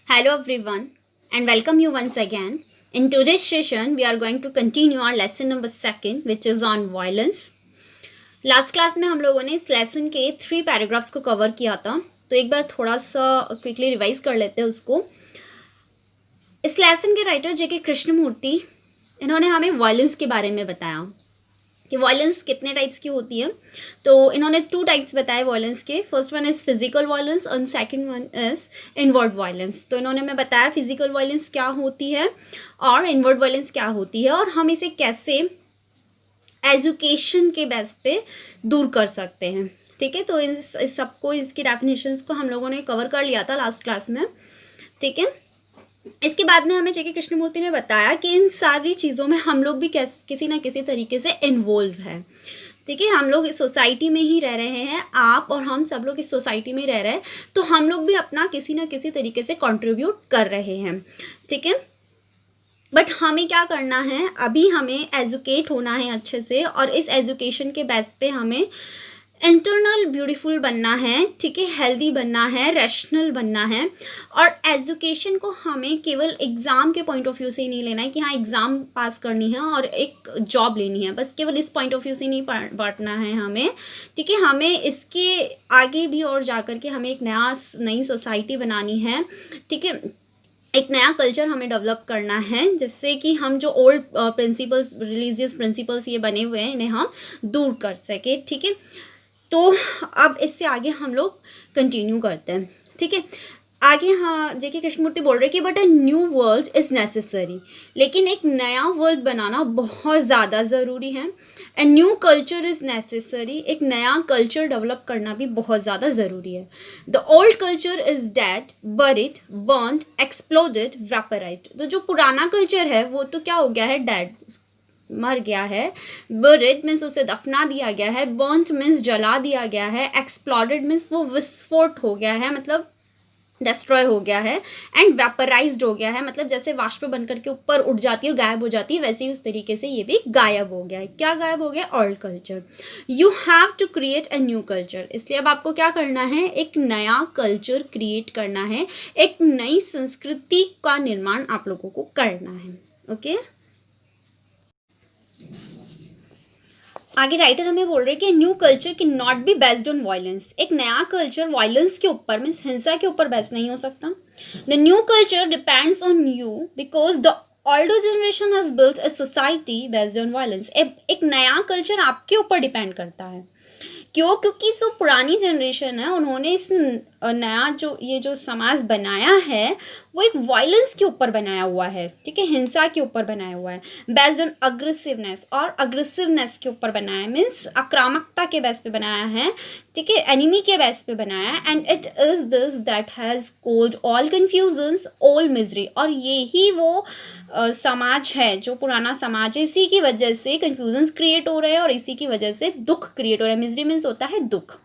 Hello everyone and welcome you once again. In today's session we are going to continue our lesson number 2 which is on violence. Last class में हम लोगों ने इस lesson के 3 paragraphs को cover किया था, तो एक बार थोड़ा सा क्विकली रिवाइज कर लेते हैं उसको. इस लेसन के राइटर जेके कृष्णमूर्ति, इन्होंने हमें वायलेंस के बारे में बताया कि वायलेंस कितने टाइप्स की होती है. तो इन्होंने 2 टाइप्स बताए वायलेंस के. First one is physical violence और second one is inward violence. तो इन्होंने हमें बताया फिजिकल वायलेंस क्या होती है और इनवर्ड वायलेंस क्या होती है और हम इसे कैसे एजुकेशन के बेस पे दूर कर सकते हैं. ठीक है, तो इस सबको, इसकी डेफिनेशंस को हम लोगों ने कवर कर लिया था लास्ट क्लास में. ठीक है, इसके बाद में हमें जेके कृष्णमूर्ति ने बताया कि इन सारी चीज़ों में हम लोग भी किसी ना किसी तरीके से इन्वॉल्व है. ठीक है, हम लोग इस सोसाइटी में ही रह रहे हैं, आप और हम सब लोग इस सोसाइटी में रह रहे हैं, तो हम लोग भी अपना किसी ना किसी तरीके से कंट्रीब्यूट कर रहे हैं. ठीक है, बट हमें क्या करना है, अभी हमें एजुकेट होना है अच्छे से और इस एजुकेशन के बेस पे हमें इंटरनल ब्यूटीफुल बनना है. ठीक है, हेल्दी बनना है, रैशनल बनना है. और एजुकेशन को हमें केवल एग्ज़ाम के पॉइंट ऑफ व्यू से ही नहीं लेना है कि हाँ एग्ज़ाम पास करनी है और एक जॉब लेनी है, बस केवल इस पॉइंट ऑफ व्यू से नहीं बांटना है हमें. ठीक है, हमें इसके आगे भी और जा कर के हमें एक नई सोसाइटी बनानी है. ठीक है, एक नया कल्चर हमें डेवलप करना है जिससे कि हम जो ओल्ड प्रिंसिपल्स, रिलीजियस प्रिंसिपल्स ये बने हुए हैं, इन्हें हम दूर कर सके. ठीक है, तो अब इससे आगे हम लोग कंटिन्यू करते हैं. ठीक है, आगे हाँ जेके कृष्णमूर्ति बोल रहे हैं कि but a new world is necessary. लेकिन एक नया वर्ल्ड बनाना बहुत ज़्यादा ज़रूरी है. A new culture is necessary. एक नया कल्चर डेवलप करना भी बहुत ज़्यादा ज़रूरी है. The old culture is dead, buried, burned, exploded, vaporised. तो जो पुराना कल्चर है वो तो क्या हो गया है, डेड, मर गया है. बरिड मीन्स उसे दफना दिया गया है. बर्न्ट मीन्स जला दिया गया है. एक्सप्लोडेड मीन्स वो विस्फोट हो गया है, मतलब डिस्ट्रॉय हो गया है. एंड वेपराइज्ड हो गया है, मतलब जैसे वाष्प बनकर के ऊपर उठ जाती है और गायब हो जाती है, वैसे ही उस तरीके से ये भी गायब हो गया है. क्या गायब हो गया? Old culture. You have to create a new culture. इसलिए अब आपको क्या करना है, एक नया कल्चर क्रिएट करना है, एक नई संस्कृति का निर्माण आप लोगों को करना है. ओके, आगे राइटर हमें बोल रहे हैं कि new culture can not be based on violence. एक नया कल्चर वायलेंस के ऊपर, मीन्स हिंसा के ऊपर बेस्ड नहीं हो सकता. The new culture depends on you because the older generation has built a society based on violence. एक नया कल्चर आपके ऊपर डिपेंड करता है. क्यों? क्योंकि जो पुरानी जनरेशन है उन्होंने इस नया जो समाज बनाया है वो एक वायलेंस के ऊपर बनाया हुआ है. ठीक है, हिंसा के ऊपर बनाया हुआ है, बेस्ड ऑन अग्रेसिवनेस. और अग्रेसिवनेस के ऊपर बनाया है, मीन्स आक्रामकता के बेस पे बनाया है. ठीक है, एनिमी के बेस पे बनाया है. And it is this that has cold all confusions, all misery. और यही वो समाज है, जो पुराना समाज है, इसी की वजह से कन्फ्यूजन्स क्रिएट हो रहे हैं और इसी की वजह से दुख क्रिएट हो रहा है. मिजरी मीन्स होता है दुख.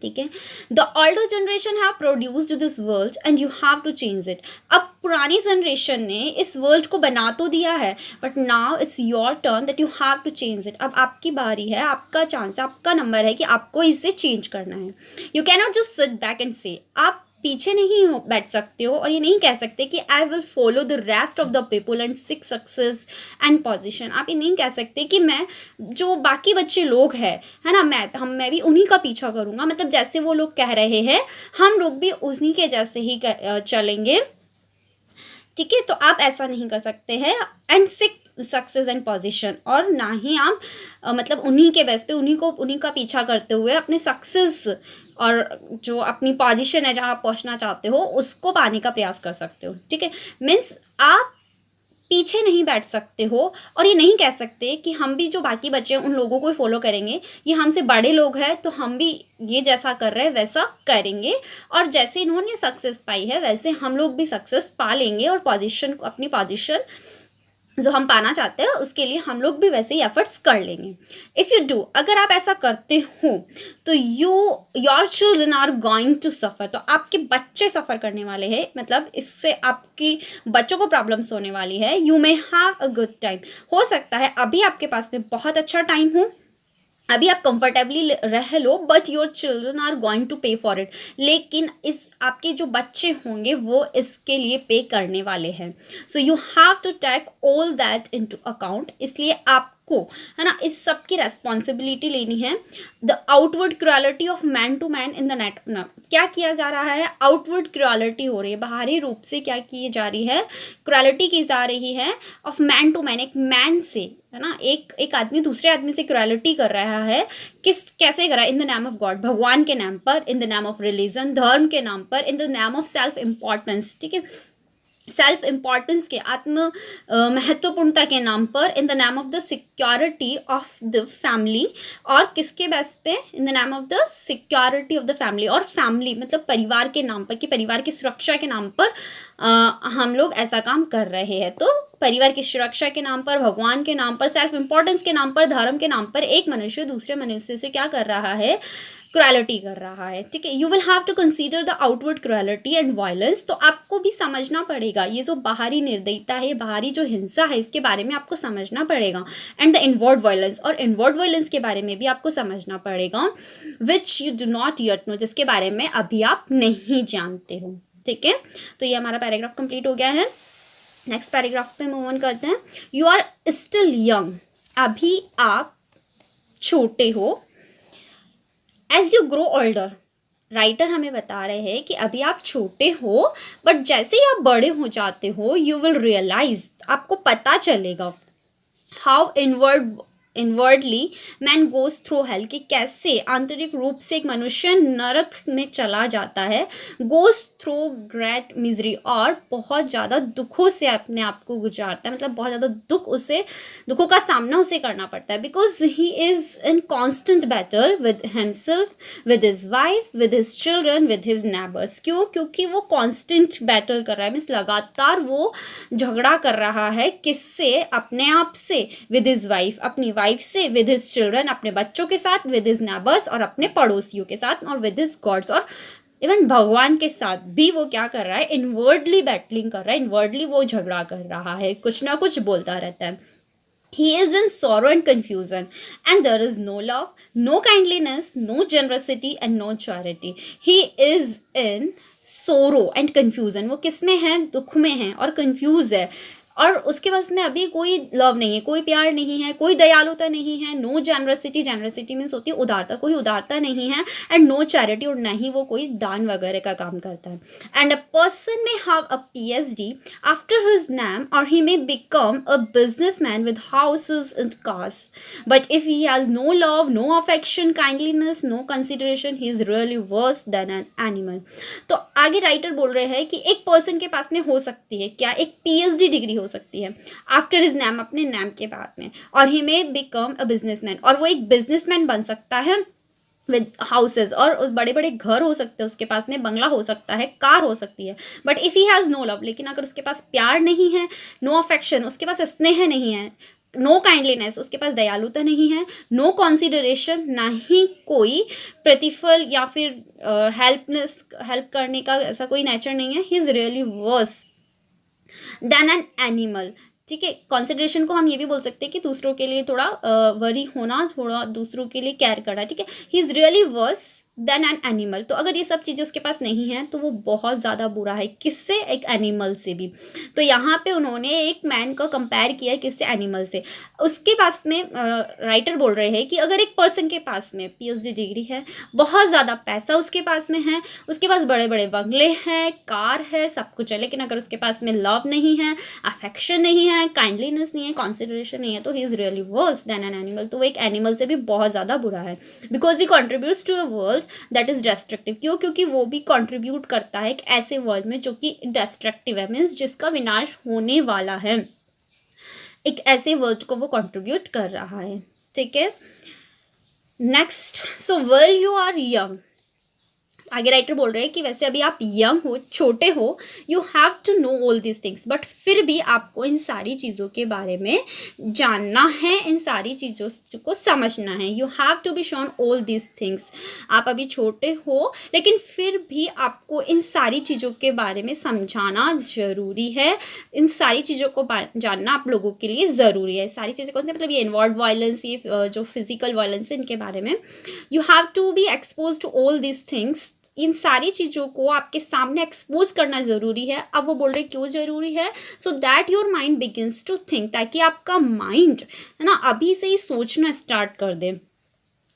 ठीक है, the older generation have produced this world and you have to change it. अब पुरानी जनरेशन ने इस वर्ल्ड को बना तो दिया है, but now it's your turn that you have to change it. अब आपकी बारी है, आपका चांस, आपका नंबर है कि आपको इसे चेंज करना है. You cannot just sit back and से. आप पीछे नहीं बैठ सकते हो और ये नहीं कह सकते कि I will follow the rest of the people and seek success and position. आप ये नहीं कह सकते कि मैं, जो बाकी बच्चे लोग हैं, है ना, मैं भी उन्हीं का पीछा करूँगा, मतलब जैसे वो लोग कह रहे हैं हम लोग भी उन्हीं के जैसे ही चलेंगे. ठीक है, तो आप ऐसा नहीं कर सकते हैं. And seek success and position, और ना ही आप मतलब उन्हीं के बेस पे उन्हीं का पीछा करते हुए अपने सक्सेस और जो अपनी पोजीशन है जहाँ आप पहुँचना चाहते हो उसको पाने का प्रयास कर सकते हो. ठीक है, मीन्स आप पीछे नहीं बैठ सकते हो और ये नहीं कह सकते कि हम भी जो बाकी बच्चे हैं उन लोगों को फॉलो करेंगे, ये हमसे बड़े लोग हैं तो हम भी ये जैसा कर रहे हैं वैसा करेंगे, और जैसे इन्होंने सक्सेस पाई है वैसे हम लोग भी सक्सेस पा लेंगे और अपनी पोजीशन जो हम पाना चाहते हैं उसके लिए हम लोग भी वैसे ही एफर्ट्स कर लेंगे. इफ़ यू डू, अगर आप ऐसा करते हो तो your children are going to suffer. तो आपके बच्चे सफ़र करने वाले हैं, मतलब इससे आपकी बच्चों को प्रॉब्लम्स होने वाली है. You may have a good time. हो सकता है अभी आपके पास में बहुत अच्छा टाइम हो, अभी आप कंफर्टेबली रह लो, but your children are going to pay for it, लेकिन इस आपके जो बच्चे होंगे वो इसके लिए पे करने वाले हैं. So you have to take all that into account. इसलिए आपको, है ना, इस सब की रेस्पॉन्सिबिलिटी लेनी है. The outward cruelty of man to man in the net. क्या किया जा रहा है? आउटवर्ड क्रुएलिटी हो रही है, बाहरी रूप से क्या की जा रही है? क्रुएलिटी की जा रही है ऑफ मैन टू मैन, एक मैन से, है ना, एक आदमी दूसरे आदमी से क्रुएलिटी कर रहा है. कैसे कर रहा है? In the name of God, भगवान के नाम पर, in the name of religion, धर्म के नाम पर, in the name of self importance. ठीक है, सेल्फ इम्पॉर्टेंस के, आत्म महत्वपूर्णता के नाम पर, in the name of the security of the family. और किसके बेस पे? In the name of the security of the family. और फैमिली मतलब परिवार के नाम पर, कि परिवार की सुरक्षा के नाम पर हम लोग ऐसा काम कर रहे हैं. तो परिवार की सुरक्षा के नाम पर, भगवान के नाम पर, सेल्फ इम्पोर्टेंस के नाम पर, धर्म के नाम पर एक मनुष्य दूसरे मनुष्य से क्या कर रहा है? क्रुएलिटी कर रहा है. ठीक है, you will have to consider the outward cruelty and violence. तो आपको भी समझना पड़ेगा ये जो बाहरी निर्दयता है, बाहरी जो हिंसा है, इसके बारे में आपको समझना पड़ेगा. एंड द इनवर्ड वायलेंस, और इनवर्ड वायलेंस के बारे में भी आपको समझना पड़ेगा. Which you do not yet know, जिसके बारे में अभी आप नहीं जानते हो. ठीक है, तो ये हमारा पैराग्राफ कंप्लीट हो गया है. नेक्स्ट पैराग्राफ पे मूव ऑन करते हैं. यू आर स्टिल यंग, अभी आप छोटे हो. As you grow older, writer हमें बता रहे हैं कि अभी आप छोटे हो, बट जैसे ही आप बड़े हो जाते हो, यू विल रियलाइज, आपको पता चलेगा, how inwardly man goes through hell, कि कैसे आंतरिक रूप से एक मनुष्य नरक में चला जाता है. गोज थ्रू ग्रेट मिजरी, और बहुत ज़्यादा दुखों से अपने आप को गुजारता है, मतलब बहुत ज़्यादा दुखों का सामना उसे करना पड़ता है. Because he is in constant battle with himself, with his wife, with his children, with his neighbours. क्यों? क्योंकि वो कॉन्स्टेंट बैटल कर रहा है, मीन्स लगातार वो झगड़ा कर रहा है. किससे? अपने आप से, विद हिज वाइफ, अपनी वाइफ से, विद हिज चिल्ड्रन, अपने बच्चों के साथ, विद हिज नेबर्स, और अपने पड़ोसियों के साथ, और विद हिज गॉड्स, और इवन भगवान के साथ भी वो क्या कर रहा है? इनवर्डली बैटलिंग कर रहा है, इनवर्डली वो झगड़ा कर रहा है, कुछ ना कुछ बोलता रहता है. He is in sorrow and confusion, and there is no love, no kindliness, no generosity, and no charity. He is in sorrow and confusion. वो किस में है? दुख में है और कंफ्यूज है. और उसके पास में अभी कोई लव नहीं है, कोई प्यार नहीं है, कोई दयालुता नहीं है. नो जेनरसिटी, जेनरसिटी मीन्स होती है उदारता, कोई उदारता नहीं है. एंड नो चैरिटी, और ना ही वो कोई दान वगैरह का काम करता है. And a person may have a PhD after his name, और he may become a businessman with houses and cars, but if he has no love, no affection, kindliness, no consideration, he is really worse than an animal. तो आगे writer बोल रहे हैं कि एक person के पास में हो सकती है क्या? एक PhD डिग्री हो सकती है आफ्टर हिज नेम, अपने नाम के बाद में, और he may become a businessman, और वो एक बिजनेसमैन बन सकता है विद हाउसेज, और बड़े बड़े घर हो सकते हैं उसके पास में, बंगला हो सकता है, कार हो सकती है. But if he has no love, लेकिन अगर उसके पास प्यार नहीं है, नो अफेक्शन, उसके पास स्नेह नहीं है, नो काइंडलीनेस, उसके पास दयालुता नहीं है, नो कॉन्सिडरेशन, ना ही कोई प्रतिफल या फिर हेल्प करने का ऐसा कोई नेचर नहीं है, he is really worse than an animal. ठीक है, कॉन्सिडरेशन को हम ये भी बोल सकते हैं कि दूसरों के लिए थोड़ा वरी होना, थोड़ा दूसरों के लिए केयर करना. ठीक है, he is really worse than an animal. तो अगर ये सब चीज़ें उसके पास नहीं हैं तो वो बहुत ज़्यादा बुरा है. किससे? एक एनिमल से भी. तो यहाँ पे उन्होंने एक मैन को कंपेयर किया है किससे? एनिमल से. उसके पास में राइटर बोल रहे हैं कि अगर एक पर्सन के पास में PhD डिग्री है, बहुत ज़्यादा पैसा उसके पास में है, उसके पास बड़े बड़े बंगले हैं, कार है, सब कुछ है, लेकिन अगर उसके पास में लव नहीं है, अफेक्शन नहीं है, काइंडलीनेस नहीं है, कॉन्सिडरेशन नहीं है, तो he is really worse than an animal. तो वो एक एनिमल से भी बहुत ज़्यादा बुरा है. Because he contributes to a world that is destructive. क्यों? क्योंकि वो भी कंट्रीब्यूट करता है एक ऐसे वर्ल्ड में जो कि डिस्ट्रक्टिव है, मीन्स जिसका विनाश होने वाला है. एक ऐसे वर्ल्ड को वो कंट्रीब्यूट कर रहा है. ठीक है, next. So well you are young, आगे राइटर बोल रहे हैं कि वैसे अभी आप यंग हो, छोटे हो, you have to know all this things, but फिर भी आपको इन सारी चीज़ों के बारे में जानना है, इन सारी चीज़ों को समझना है। You have to be shown all this things. आप अभी छोटे हो लेकिन फिर भी आपको इन सारी चीज़ों के बारे में समझाना ज़रूरी है। इन सारी चीज़ों को जानना आप लोगों के लिए ज़रूरी है। सारी चीज़ें कौन सी, मतलब ये इन्वॉल्व वायलेंस, ये जो फिजिकल वायलेंस है, इनके बारे में you have to be exposed to all this things. इन सारी चीज़ों को आपके सामने एक्सपोज करना ज़रूरी है। अब वो बोल रहे क्यों ज़रूरी है, so that your mind begins to think, ताकि आपका माइंड है ना अभी से ही सोचना स्टार्ट कर दे।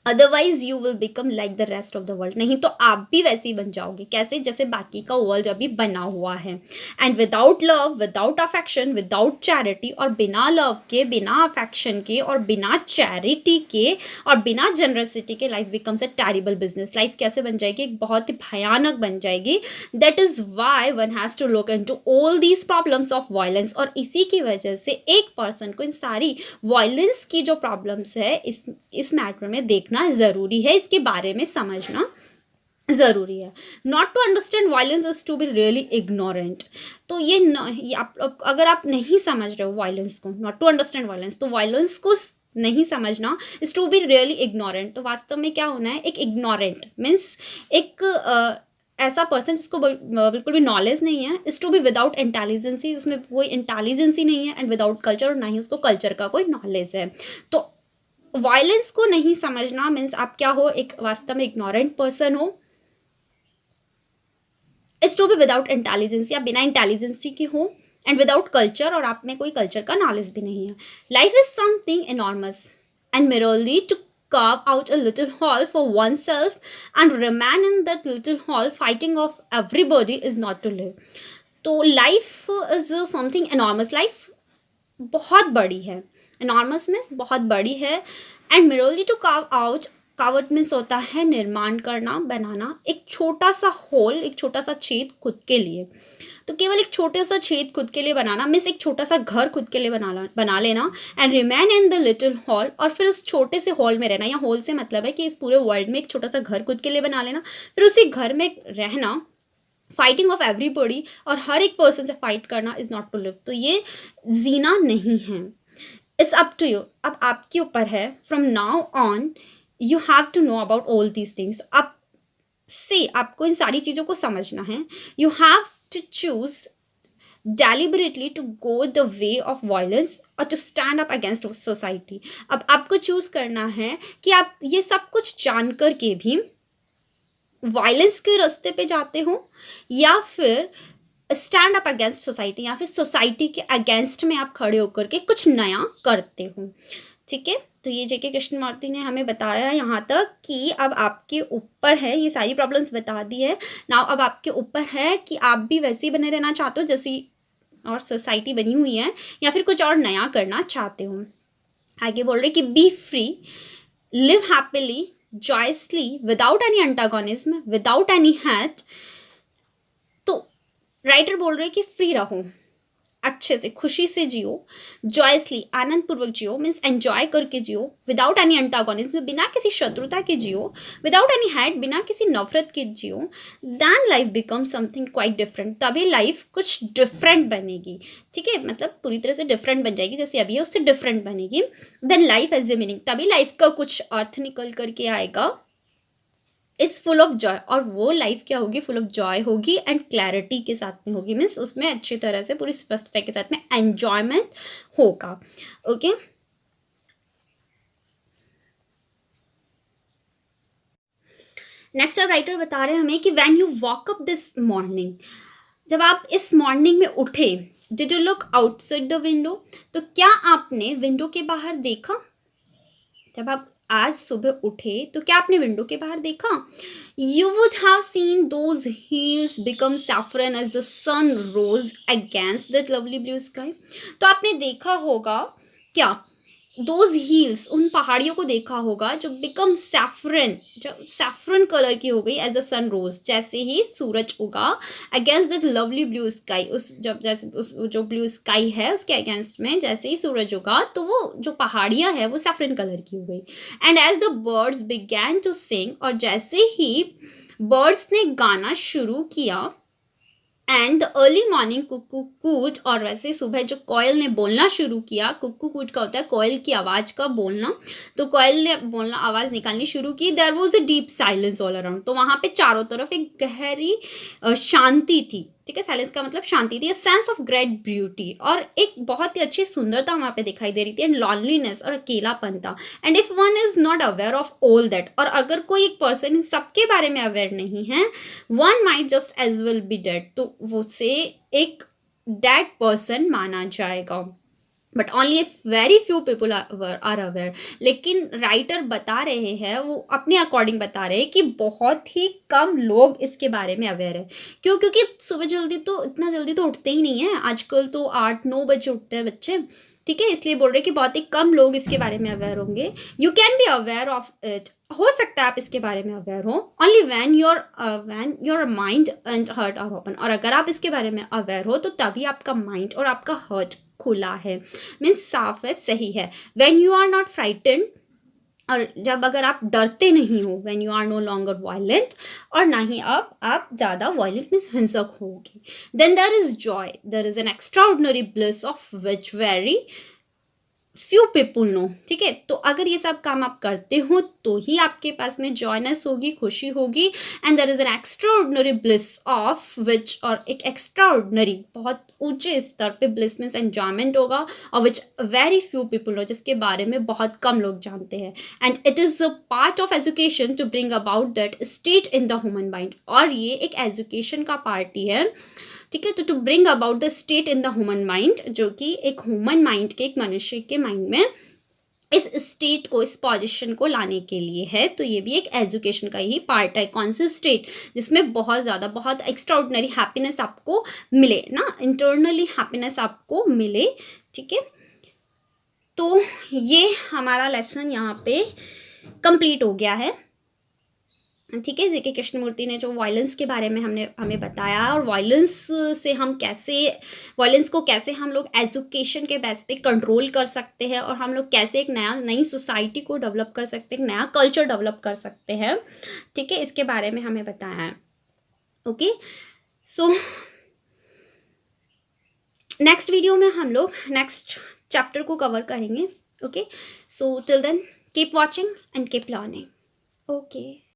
Otherwise you will become like the rest of the world, नहीं तो आप भी वैसे ही बन जाओगे। कैसे, जैसे बाकी का वर्ल्ड अभी बना हुआ है। And without love, without affection, without charity, और बिना लव के, बिना अफेक्शन के, और बिना चैरिटी के, और बिना जनरसिटी के, life becomes a terrible business. Life कैसे बन जाएगी, एक बहुत ही भयानक बन जाएगी। That is why one has to look into all these problems of violence. और इसी की वजह से एक पर्सन को इन सारी वायलेंस की जो प्रॉब्लम्स है इस मैटर में देखना ज़रूरी है, इसके बारे में समझना ज़रूरी है। Not to understand violence is to be really ignorant. तो ये अगर आप नहीं समझ रहे हो वायलेंस को, नॉट टू अंडरस्टैंड वायलेंस, तो वायलेंस को नहीं समझना is to be really ignorant. तो वास्तव में क्या होना है, एक इग्नोरेंट मीन्स एक ऐसा पर्सन जिसको बिल्कुल भी नॉलेज नहीं है, is to be without intelligence, उसमें कोई इंटेलिजेंसी नहीं है, एंड विदाउट कल्चर, और ना ही उसको कल्चर का कोई नॉलेज है। तो वायलेंस को नहीं समझना मीन्स आप क्या हो, एक वास्तव में इग्नोरेंट पर्सन हो। Is to be without intelligence, आप बिना इंटेलिजेंसी के हो, एंड विदाउट कल्चर, और आप में कोई कल्चर का नॉलेज भी नहीं है। Life is something enormous and merely to carve out a little hall for oneself and remain in that little hall fighting off everybody is not to live. तो life is something enormous, life बहुत बड़ी है, enormous means बहुत बड़ी है, and merely to carve out, carve means होता है निर्माण करना, बनाना, एक छोटा सा होल, एक छोटा सा छेद खुद के लिए। तो केवल एक छोटे सा छेद खुद के लिए बनाना मीन्स एक छोटा सा घर खुद के लिए बना लेना, and remain in the little hall, और फिर उस छोटे से हॉल में रहना, या हॉल से मतलब है कि इस पूरे वर्ल्ड में एक छोटा सा घर खुद के लिए बना लेना, फिर उसी घर में रहना, फाइटिंग ऑफ एवरीबॉडी, और हर एक पर्सन से फाइट करना इज नॉट टू लिव। तो ये जीना नहीं है। इट्स अप टू यू, अब आपके ऊपर है। From now on you have to know about all these things. अब से आपको इन सारी चीज़ों को समझना है। You have to choose deliberately to go the way of violence और to stand up against society। अब आपको चूज करना है कि आप ये सब कुछ जानकर के भी वायलेंस के रास्ते पे जाते हो, या फिर स्टैंड अप अगेंस्ट सोसाइटी, या फिर सोसाइटी के अगेंस्ट में आप खड़े होकर के कुछ नया करते हो। ठीक है, तो ये जेके कृष्णमूर्ति ने हमें बताया यहाँ तक कि अब आपके ऊपर है, ये सारी प्रॉब्लम्स बता दी है ना। अब आपके ऊपर है कि आप भी वैसे ही बने रहना चाहते हो जैसी और सोसाइटी बनी हुई है, या फिर कुछ और नया करना चाहते हो। आगे बोल रहे कि B free, live happily, joyously, without any antagonism, without any hat. तो राइटर बोल रहे कि फ्री रहो, अच्छे से खुशी से जियो, जॉयसली आनंद पूर्वक जियो मीन्स एंजॉय करके जियो, विदाउट एनी एंटागोनिज्म बिना किसी शत्रुता के जियो, विदाउट एनी हैट बिना किसी नफरत के जियो, then life become something quite different. तभी लाइफ कुछ डिफरेंट बनेगी। ठीक है, मतलब पूरी तरह से डिफरेंट बन जाएगी, जैसे अभी है उससे डिफरेंट बनेगी। Then life as a meaning, तभी लाइफ का कुछ अर्थ निकल करके आएगा। इज फुल ऑफ जॉय, और वो लाइफ क्या होगी, फुल ऑफ जॉय होगी एंड क्लैरिटी के साथ में होगी, मीन्स उसमें अच्छी तरह से पूरी स्पष्टता के साथ में एंजॉयमेंट होगा। ओके, नेक्स्ट अब राइटर बता रहे हैं हमें कि when you walk up this morning, जब आप इस मॉर्निंग में उठे, did you look outside the window, तो क्या आपने विंडो के बाहर देखा। जब आप आज सुबह उठे तो क्या आपने विंडो के बाहर देखा। You would have seen those hills become saffron as the sun rose against that lovely blue sky. तो आपने देखा होगा क्या, दोज हील्स, उन पहाड़ियों को देखा होगा जो बिकम सैफरन, जो सैफरन कलर की हो गई एज द सन रोज, जैसे ही सूरज उगा, against that lovely blue sky, उस जब जैसे उस जो ब्लू स्काई है उसके अगेंस्ट में जैसे ही सूरज उगा तो वो जो पहाड़ियाँ हैं वो सैफरन कलर की हो गई। And as the birds began to sing, और जैसे ही बर्ड्स ने गाना शुरू किया and the early morning cuckoo cooed, और वैसे सुबह जो कोयल ने बोलना शुरू किया, कुकू कूट का होता है कोयल की आवाज़ का बोलना, तो कोयल ने बोलना आवाज़ निकालनी शुरू की। There was a deep silence all around, तो वहाँ पे चारों तरफ एक गहरी शांति थी। ठीक है, साइलेंस का मतलब शांति थी। सेंस ऑफ ग्रेट ब्यूटी, और एक बहुत ही अच्छी सुंदरता वहाँ पे दिखाई दे रही थी। एंड लॉनलीनेस, और अकेलापन था। And if one is not aware of all that, और अगर कोई एक पर्सन सबके बारे में अवेयर नहीं है, one might just as well be dead, तो वो से एक डेड पर्सन माना जाएगा। But only if very few people are aware. लेकिन राइटर बता रहे हैं, वो अपने अकॉर्डिंग बता रहे हैं कि बहुत ही कम लोग इसके बारे में अवेयर है। क्यों? क्योंकि सुबह जल्दी तो इतना जल्दी तो उठते ही नहीं है, आजकल तो 8-9 बजे उठते हैं बच्चे। ठीक है, इसलिए बोल रहे हैं कि बहुत ही कम लोग इसके बारे में अवेयर होंगे। You can be aware of it, हो सकता है आप इसके बारे में अवेयर हो, only when your mind and heart are open, और अगर आप इसके बारे में अवेयर हो तो तभी आपका माइंड और आपका हर्ट खुला है, मीन्स साफ है, सही है। When you are not frightened, और जब अगर आप डरते नहीं हो, when you are no longer violent, और ना ही अब आप ज़्यादा वायलेंट मीन्स हिंसक होगे। Then there is joy, there is an extraordinary bliss of which very few people know. ठीक है, तो अगर ये सब काम आप करते हो तो ही आपके पास में जॉयनेस होगी, खुशी होगी। And there is an extraordinary bliss of which, और एक एक्स्ट्राऑर्डिनरी बहुत ऊंचे स्तर पे ब्लिस मीन्स एंजॉयमेंट होगा, और which very few people know, जिसके बारे में बहुत कम लोग जानते हैं। And it is a part of education to bring about that state in the human mind, और ये एक एजुकेशन का पार्ट ही है। ठीक है, तो to bring about the state in the human mind, जो कि एक ह्यूमन माइंड के, एक मनुष्य के माइंड में इस स्टेट को, इस पोजीशन को लाने के लिए है। तो ये भी एक एजुकेशन का ही पार्ट है। कौन सी स्टेट? जिसमें बहुत ज़्यादा, बहुत एक्स्ट्राऑर्डिनरी हैप्पीनेस आपको मिले ना, इंटरनली हैप्पीनेस आपको मिले। ठीक है, तो ये हमारा लेसन यहाँ पे कंप्लीट हो गया है। ठीक है, जीके कृष्णमूर्ति ने जो वायलेंस के बारे में हमें बताया, और वायलेंस से हम कैसे, वायलेंस को कैसे हम लोग एजुकेशन के बेस पे कंट्रोल कर सकते हैं, और हम लोग कैसे एक नई सोसाइटी को डेवलप कर सकते हैं, एक नया कल्चर डेवलप कर सकते हैं। ठीक है, इसके बारे में हमें बताया है। ओके, सो नेक्स्ट वीडियो में हम लोग नेक्स्ट चैप्टर को कवर करेंगे। Okay, so till then keep watching and keep learning. Okay.